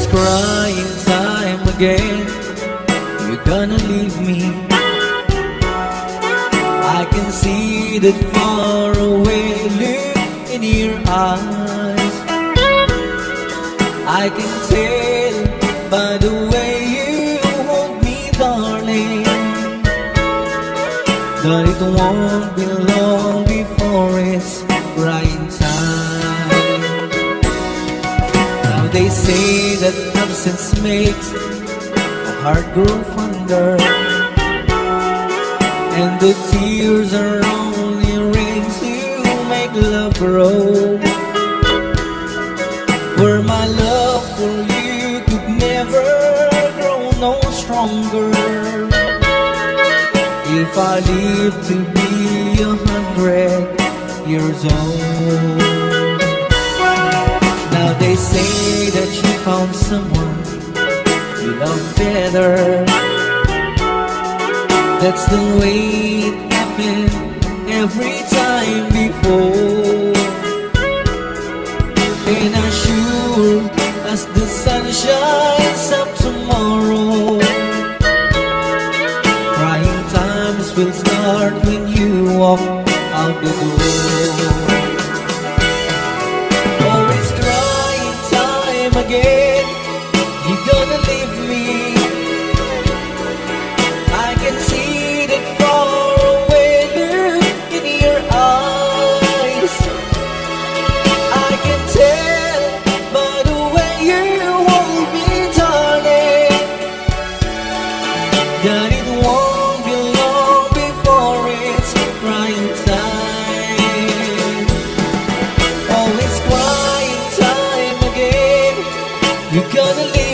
it's crying time again. You're gonna leave me. I can see that far away look in your eyes. I can tell by the way you hold me, darling, that it won't be long before it's crying time. Now they say that absence makes a heart grow fonder, and the tears are only rain to make love grow. Where my love for you could never grow no stronger, if I live to be 100 years old. Now they say that you found someone you love better. That's the way it happened every time before. And I'm sure as the sun shines up tomorrow, crying times will start when you walk out the door. Oh, it's crying time again. You're gonna leave me. I can see that far away look in your eyes. I can tell by the way you hold me, darling, that it won't be long before it's crying time. Oh, it's crying time again. You're gonna leave